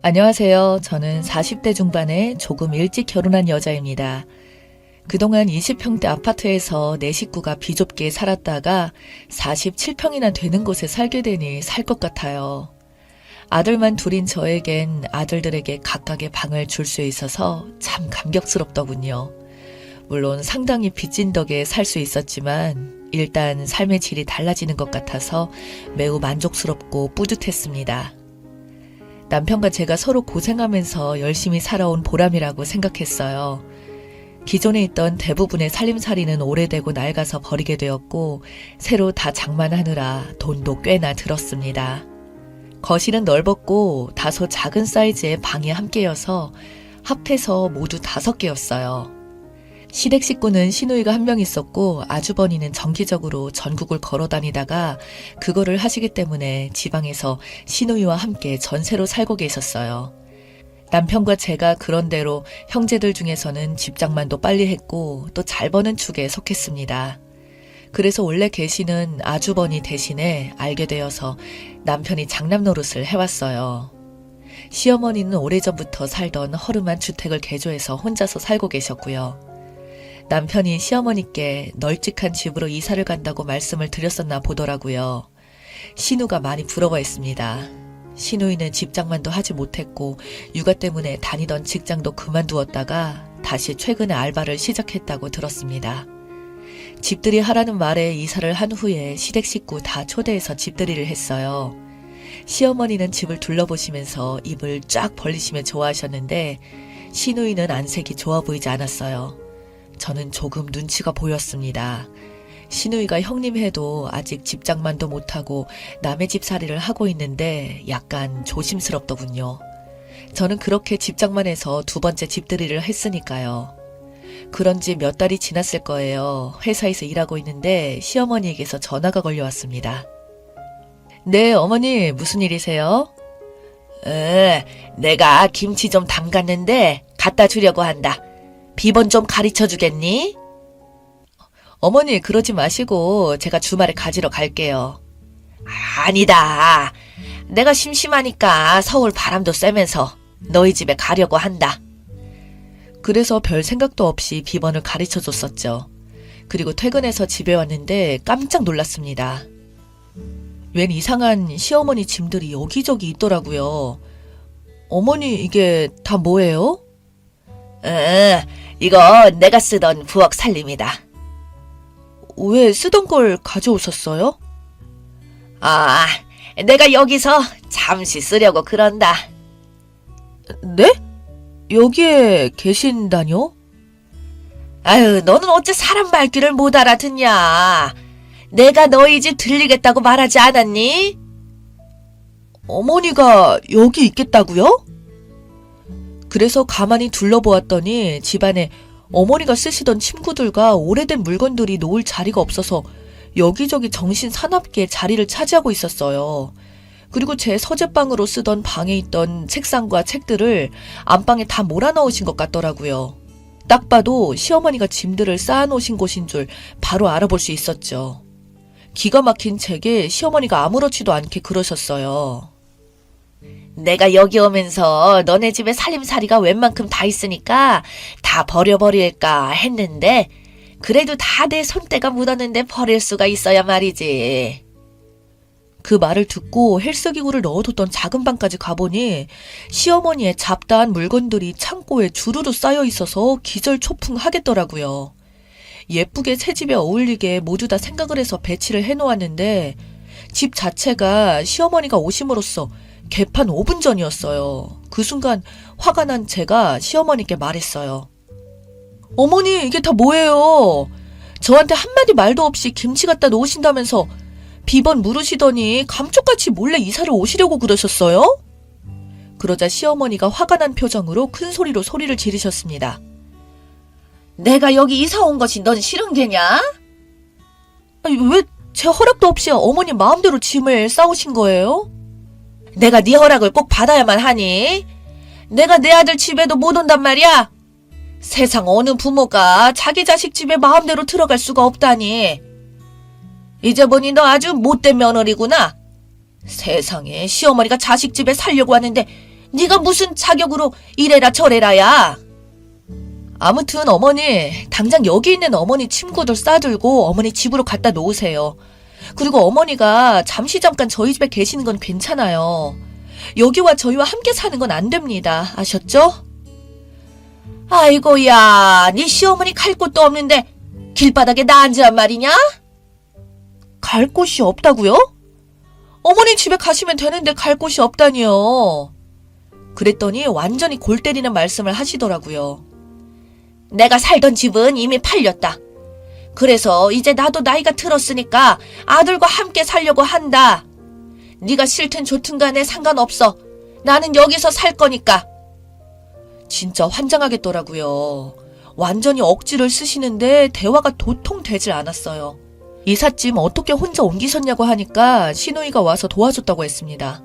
안녕하세요. 저는 40대 중반에 조금 일찍 결혼한 여자입니다. 그동안 20평대 아파트에서 내 식구가 비좁게 살았다가 47평이나 되는 곳에 살게 되니 살 것 같아요. 아들만 둘인 저에겐 아들들에게 각각의 방을 줄 수 있어서 참 감격스럽더군요. 물론 상당히 빚진 덕에 살 수 있었지만 일단 삶의 질이 달라지는 것 같아서 매우 만족스럽고 뿌듯했습니다. 남편과 제가 서로 고생하면서 열심히 살아온 보람이라고 생각했어요. 기존에 있던 대부분의 살림살이는 오래되고 낡아서 버리게 되었고 새로 다 장만하느라 돈도 꽤나 들었습니다. 거실은 넓었고 다소 작은 사이즈의 방이 함께여서 합해서 모두 5개였어요. 시댁 식구는 시누이가 한 명 있었고 아주버니는 정기적으로 전국을 걸어 다니다가 그거를 하시기 때문에 지방에서 시누이와 함께 전세로 살고 계셨어요. 남편과 제가 그런대로 형제들 중에서는 집장만도 빨리 했고 또 잘 버는 축에 속했습니다. 그래서 원래 계시는 아주버니 대신에 알게 되어서 남편이 장남 노릇을 해왔어요. 시어머니는 오래전부터 살던 허름한 주택을 개조해서 혼자서 살고 계셨고요. 남편이 시어머니께 널찍한 집으로 이사를 간다고 말씀을 드렸었나 보더라고요. 신우가 많이 부러워했습니다. 신우이는 집장만도 하지 못했고 육아 때문에 다니던 직장도 그만두었다가 다시 최근에 알바를 시작했다고 들었습니다. 집들이 하라는 말에 이사를 한 후에 시댁 식구 다 초대해서 집들이를 했어요. 시어머니는 집을 둘러보시면서 입을 쫙 벌리시며 좋아하셨는데 신우이는 안색이 좋아 보이지 않았어요. 저는 조금 눈치가 보였습니다. 시누이가 형님 해도 아직 집장만도 못하고 남의 집살이를 하고 있는데 약간 조심스럽더군요. 저는 그렇게 집장만 해서 2번째 집들이를 했으니까요. 그런지 몇 달이 지났을 거예요. 회사에서 일하고 있는데 시어머니에게서 전화가 걸려왔습니다. 네, 어머니 무슨 일이세요? 내가 김치 좀 담갔는데 갖다 주려고 한다. 비번 좀 가르쳐 주겠니? 어머니 그러지 마시고 제가 주말에 가지러 갈게요. 아니다. 내가 심심하니까 서울 바람도 쐬면서 너희 집에 가려고 한다. 그래서 별 생각도 없이 비번을 가르쳐 줬었죠. 그리고 퇴근해서 집에 왔는데 깜짝 놀랐습니다. 웬 이상한 시어머니 짐들이 여기저기 있더라고요. 어머니 이게 다 뭐예요? 이거 내가 쓰던 부엌 살림이다. 왜 쓰던 걸 가져오셨어요? 내가 여기서 잠시 쓰려고 그런다. 네? 여기에 계신다뇨? 아유, 너는 어째 사람 말귀를 못 알아듣냐? 내가 너희 집 들리겠다고 말하지 않았니? 어머니가 여기 있겠다고요? 그래서 가만히 둘러보았더니 집안에 어머니가 쓰시던 침구들과 오래된 물건들이 놓을 자리가 없어서 여기저기 정신 사납게 자리를 차지하고 있었어요. 그리고 제 서재방으로 쓰던 방에 있던 책상과 책들을 안방에 다 몰아넣으신 것 같더라고요. 딱 봐도 시어머니가 짐들을 쌓아놓으신 곳인 줄 바로 알아볼 수 있었죠. 기가 막힌 책에 시어머니가 아무렇지도 않게 그러셨어요. 내가 여기 오면서 너네 집에 살림살이가 웬만큼 다 있으니까 다 버려버릴까 했는데 그래도 다 내 손때가 묻었는데 버릴 수가 있어야 말이지. 그 말을 듣고 헬스기구를 넣어뒀던 작은 방까지 가보니 시어머니의 잡다한 물건들이 창고에 주르르 쌓여 있어서 기절초풍하겠더라고요. 예쁘게 새 집에 어울리게 모두 다 생각을 해서 배치를 해놓았는데 집 자체가 시어머니가 오심으로써 개판 5분 전이었어요. 그 순간 화가 난 제가 시어머니께 말했어요. 어머니 이게 다 뭐예요? 저한테 한마디 말도 없이 김치 갖다 놓으신다면서 비번 물으시더니 감쪽같이 몰래 이사를 오시려고 그러셨어요? 그러자 시어머니가 화가 난 표정으로 큰 소리로 소리를 지르셨습니다. 내가 여기 이사 온 것이 넌 싫은 게냐? 아니, 왜 제 허락도 없이 어머니 마음대로 짐을 싸우신 거예요? 내가 네 허락을 꼭 받아야만 하니? 내가 내 아들 집에도 못 온단 말이야? 세상 어느 부모가 자기 자식 집에 마음대로 들어갈 수가 없다니. 이제 보니 너 아주 못된 며느리구나. 세상에 시어머니가 자식 집에 살려고 하는데 네가 무슨 자격으로 이래라 저래라야. 아무튼 어머니, 당장 여기 있는 어머니 침구들 싸들고 어머니 집으로 갖다 놓으세요. 그리고 어머니가 잠깐 저희 집에 계시는 건 괜찮아요. 여기와 저희와 함께 사는 건 안 됩니다. 아셨죠? 아이고야, 네 시어머니 갈 곳도 없는데 길바닥에 나 앉으란 말이냐? 갈 곳이 없다고요? 어머니 집에 가시면 되는데 갈 곳이 없다니요. 그랬더니 완전히 골 때리는 말씀을 하시더라고요. 내가 살던 집은 이미 팔렸다. 그래서 이제 나도 나이가 들었으니까 아들과 함께 살려고 한다. 네가 싫든 좋든 간에 상관없어. 나는 여기서 살 거니까. 진짜 환장하겠더라고요. 완전히 억지를 쓰시는데 대화가 도통 되질 않았어요. 이삿짐 어떻게 혼자 옮기셨냐고 하니까 시누이가 와서 도와줬다고 했습니다.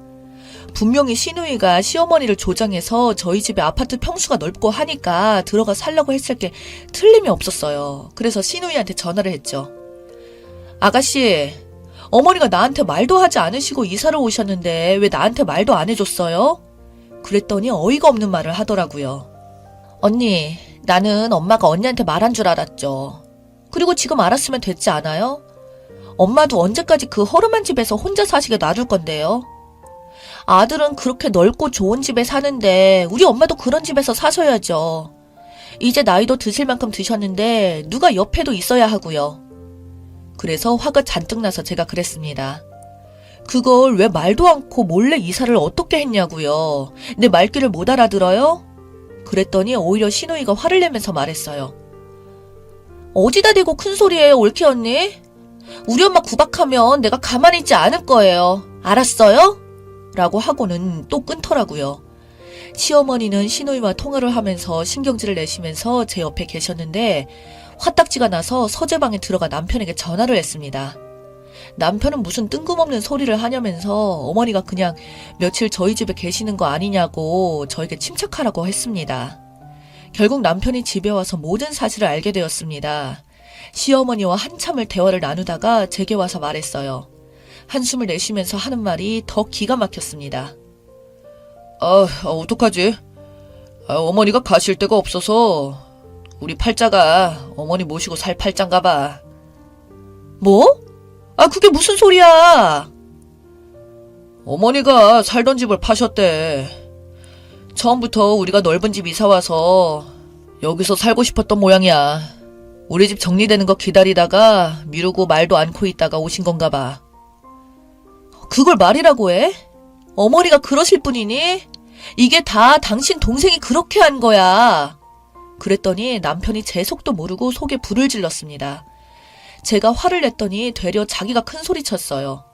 분명히 시누이가 시어머니를 조장해서 저희 집에 아파트 평수가 넓고 하니까 들어가 살라고 했을 게 틀림이 없었어요. 그래서 시누이한테 전화를 했죠. 아가씨, 어머니가 나한테 말도 하지 않으시고 이사를 오셨는데 왜 나한테 말도 안 해줬어요? 그랬더니 어이가 없는 말을 하더라고요. 언니, 나는 엄마가 언니한테 말한 줄 알았죠. 그리고 지금 알았으면 됐지 않아요? 엄마도 언제까지 그 허름한 집에서 혼자 사시게 놔둘 건데요? 아들은 그렇게 넓고 좋은 집에 사는데 우리 엄마도 그런 집에서 사셔야죠. 이제 나이도 드실 만큼 드셨는데 누가 옆에도 있어야 하고요. 그래서 화가 잔뜩 나서 제가 그랬습니다. 그걸 왜 말도 않고 몰래 이사를 어떻게 했냐고요. 내 말귀를 못 알아들어요? 그랬더니 오히려 시누이가 화를 내면서 말했어요. 어디다 대고 큰 소리예요, 옳키 언니? 우리 엄마 구박하면 내가 가만히 있지 않을 거예요. 알았어요? 라고 하고는 또 끊더라고요. 시어머니는 시누이와 통화를 하면서 신경질을 내시면서 제 옆에 계셨는데 화딱지가 나서 서재방에 들어가 남편에게 전화를 했습니다. 남편은 무슨 뜬금없는 소리를 하냐면서 어머니가 그냥 며칠 저희 집에 계시는 거 아니냐고 저에게 침착하라고 했습니다. 결국 남편이 집에 와서 모든 사실을 알게 되었습니다. 시어머니와 한참을 대화를 나누다가 제게 와서 말했어요. 한숨을 내쉬면서 하는 말이 더 기가 막혔습니다. 어떡하지? 어머니가 가실 데가 없어서 우리 팔자가 어머니 모시고 살 팔자인가 봐. 뭐? 그게 무슨 소리야? 어머니가 살던 집을 파셨대. 처음부터 우리가 넓은 집 이사와서 여기서 살고 싶었던 모양이야. 우리 집 정리되는 거 기다리다가 미루고 말도 않고 있다가 오신 건가 봐. 그걸 말이라고 해? 어머니가 그러실 분이니? 이게 다 당신 동생이 그렇게 한 거야. 그랬더니 남편이 제 속도 모르고 속에 불을 질렀습니다. 제가 화를 냈더니 되려 자기가 큰 소리 쳤어요.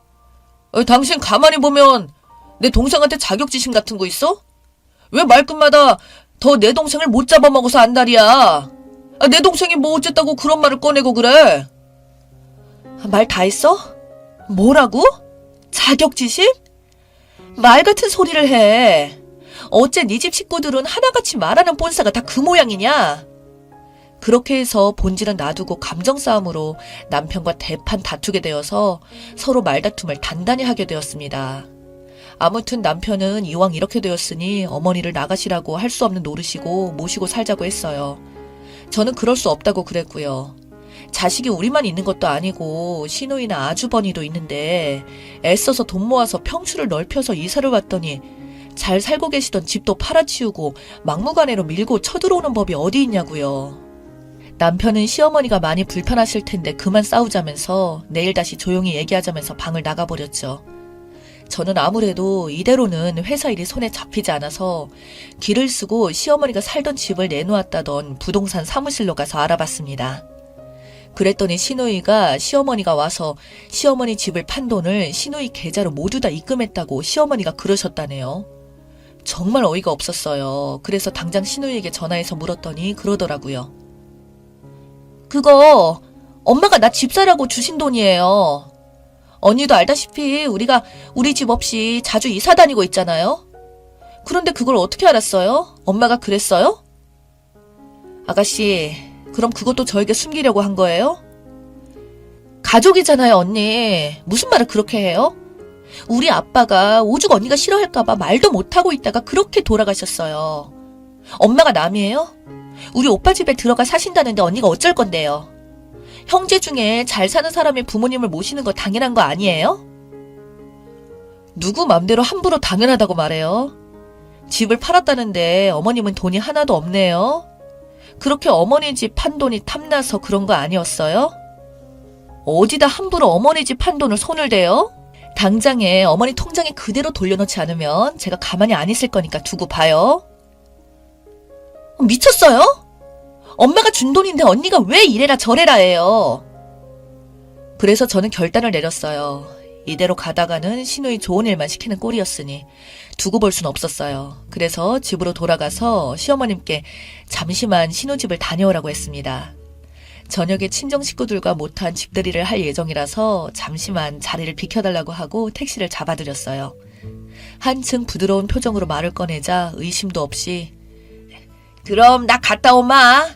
당신 가만히 보면 내 동생한테 자격지심 같은 거 있어? 왜 말끝마다 더 내 동생을 못 잡아먹어서 안달이야? 내 동생이 뭐 어쨌다고 그런 말을 꺼내고 그래? 말 다 했어? 뭐라고? 자격지심? 말 같은 소리를 해. 어째 네 집 식구들은 하나같이 말하는 본사가 다 그 모양이냐? 그렇게 해서 본질은 놔두고 감정 싸움으로 남편과 대판 다투게 되어서 서로 말다툼을 단단히 하게 되었습니다. 아무튼 남편은 이왕 이렇게 되었으니 어머니를 나가시라고 할 수 없는 노릇이고 모시고 살자고 했어요. 저는 그럴 수 없다고 그랬고요. 자식이 우리만 있는 것도 아니고 시누이나 아주버니도 있는데 애써서 돈 모아서 평수를 넓혀서 이사를 왔더니 잘 살고 계시던 집도 팔아치우고 막무가내로 밀고 쳐들어오는 법이 어디 있냐고요. 남편은 시어머니가 많이 불편하실 텐데 그만 싸우자면서 내일 다시 조용히 얘기하자면서 방을 나가버렸죠. 저는 아무래도 이대로는 회사 일이 손에 잡히지 않아서 길을 쓰고 시어머니가 살던 집을 내놓았다던 부동산 사무실로 가서 알아봤습니다. 그랬더니 시누이가 시어머니가 와서 시어머니 집을 판 돈을 시누이 계좌로 모두 다 입금했다고 시어머니가 그러셨다네요. 정말 어이가 없었어요. 그래서 당장 시누이에게 전화해서 물었더니 그러더라고요. 그거 엄마가 나 집 사라고 주신 돈이에요. 언니도 알다시피 우리가 우리 집 없이 자주 이사 다니고 있잖아요. 그런데 그걸 어떻게 알았어요? 엄마가 그랬어요? 아가씨, 그럼 그것도 저에게 숨기려고 한 거예요? 가족이잖아요, 언니. 무슨 말을 그렇게 해요? 우리 아빠가 오죽 언니가 싫어할까봐 말도 못하고 있다가 그렇게 돌아가셨어요. 엄마가 남이에요? 우리 오빠 집에 들어가 사신다는데 언니가 어쩔 건데요? 형제 중에 잘 사는 사람의 부모님을 모시는 거 당연한 거 아니에요? 누구 맘대로 함부로 당연하다고 말해요? 집을 팔았다는데 어머님은 돈이 하나도 없네요? 그렇게 어머니 집 판 돈이 탐나서 그런 거 아니었어요? 어디다 함부로 어머니 집 판 돈을 손을 대요? 당장에 어머니 통장에 그대로 돌려놓지 않으면 제가 가만히 안 있을 거니까 두고 봐요. 미쳤어요? 엄마가 준 돈인데 언니가 왜 이래라 저래라 해요. 그래서 저는 결단을 내렸어요. 이대로 가다가는 시누이 좋은 일만 시키는 꼴이었으니 두고 볼 순 없었어요. 그래서 집으로 돌아가서 시어머님께 잠시만 시누집을 다녀오라고 했습니다. 저녁에 친정 식구들과 못한 집들이를 할 예정이라서 잠시만 자리를 비켜달라고 하고 택시를 잡아드렸어요. 한층 부드러운 표정으로 말을 꺼내자 의심도 없이 그럼 나 갔다 오마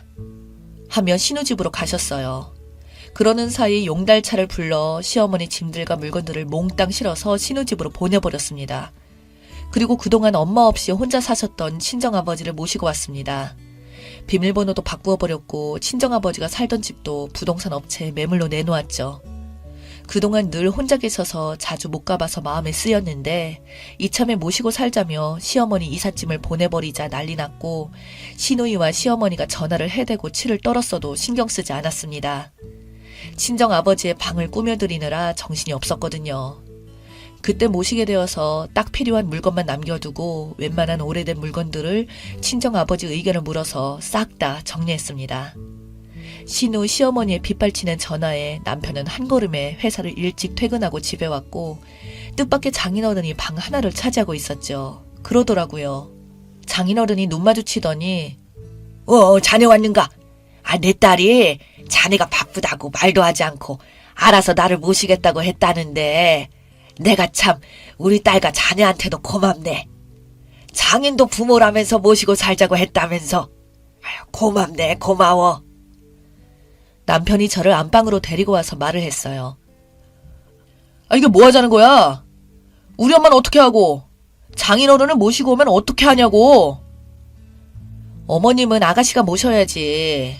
하며 시누집으로 가셨어요. 그러는 사이 용달차를 불러 시어머니 짐들과 물건들을 몽땅 실어서 시누집으로 보내버렸습니다. 그리고 그동안 엄마 없이 혼자 사셨던 친정아버지를 모시고 왔습니다. 비밀번호도 바꾸어버렸고 친정아버지가 살던 집도 부동산 업체에 매물로 내놓았죠. 그동안 늘 혼자 계셔서 자주 못 가봐서 마음에 쓰였는데 이참에 모시고 살자며 시어머니 이삿짐을 보내버리자 난리 났고 시누이와 시어머니가 전화를 해대고 치를 떨었어도 신경 쓰지 않았습니다. 친정아버지의 방을 꾸며드리느라 정신이 없었거든요. 그때 모시게 되어서 딱 필요한 물건만 남겨두고 웬만한 오래된 물건들을 친정아버지 의견을 물어서 싹 다 정리했습니다. 시누 시어머니의 빗발치는 전화에 남편은 한 걸음에 회사를 일찍 퇴근하고 집에 왔고 뜻밖의 장인어른이 방 하나를 차지하고 있었죠. 그러더라고요. 장인어른이 눈 마주치더니 자네 왔는가? 내 딸이 자네가 바쁘다고 말도 하지 않고 알아서 나를 모시겠다고 했다는데 내가 참 우리 딸과 자네한테도 고맙네. 장인도 부모라면서 모시고 살자고 했다면서. 고맙네, 고마워. 남편이 저를 안방으로 데리고 와서 말을 했어요. 이게 뭐 하자는 거야? 우리 엄마는 어떻게 하고 장인어른을 모시고 오면 어떻게 하냐고. 어머님은 아가씨가 모셔야지.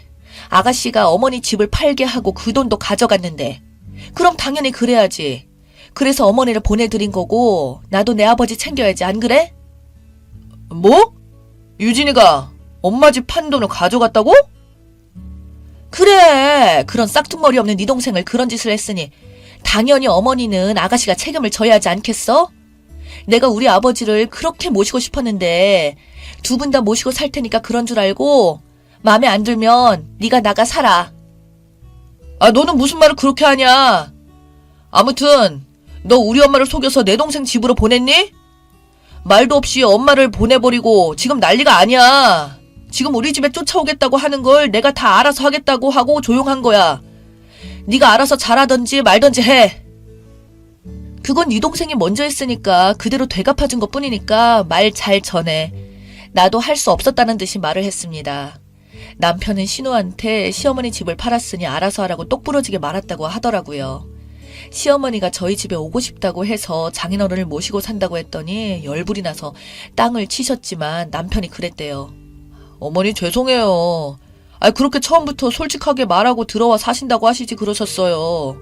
아가씨가 어머니 집을 팔게 하고 그 돈도 가져갔는데 그럼 당연히 그래야지. 그래서 어머니를 보내드린 거고 나도 내 아버지 챙겨야지. 안 그래? 뭐? 유진이가 엄마 집 판 돈을 가져갔다고? 그래. 그런 싹퉁머리 없는 네 동생을 그런 짓을 했으니 당연히 어머니는 아가씨가 책임을 져야 하지 않겠어? 내가 우리 아버지를 그렇게 모시고 싶었는데 두 분 다 모시고 살 테니까 그런 줄 알고 마음에 안 들면 네가 나가 살아. 너는 무슨 말을 그렇게 하냐? 아무튼 너 우리 엄마를 속여서 내 동생 집으로 보냈니? 말도 없이 엄마를 보내버리고 지금 난리가 아니야. 지금 우리 집에 쫓아오겠다고 하는 걸 내가 다 알아서 하겠다고 하고 조용한 거야. 네가 알아서 잘하던지 말던지 해. 그건 네 동생이 먼저 했으니까 그대로 되갚아준 것뿐이니까 말 잘 전해. 나도 할 수 없었다는 듯이 말을 했습니다. 남편은 신우한테 시어머니 집을 팔았으니 알아서 하라고 똑부러지게 말았다고 하더라고요. 시어머니가 저희 집에 오고 싶다고 해서 장인어른을 모시고 산다고 했더니 열불이 나서 땅을 치셨지만 남편이 그랬대요. 어머니 죄송해요. 그렇게 처음부터 솔직하게 말하고 들어와 사신다고 하시지 그러셨어요.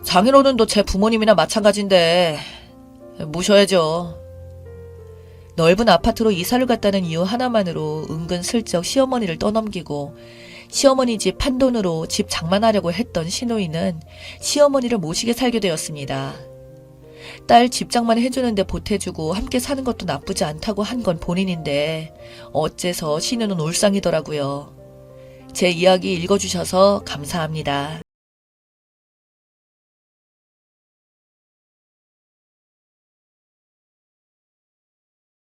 장인어른도 제 부모님이나 마찬가지인데 모셔야죠. 넓은 아파트로 이사를 갔다는 이유 하나만으로 은근슬쩍 시어머니를 떠넘기고 시어머니 집 판돈으로 집 장만하려고 했던 시누이는 시어머니를 모시게 살게 되었습니다. 딸 집 장만 해주는데 보태주고 함께 사는 것도 나쁘지 않다고 한 건 본인인데 어째서 시누는 울상이더라고요. 제 이야기 읽어주셔서 감사합니다.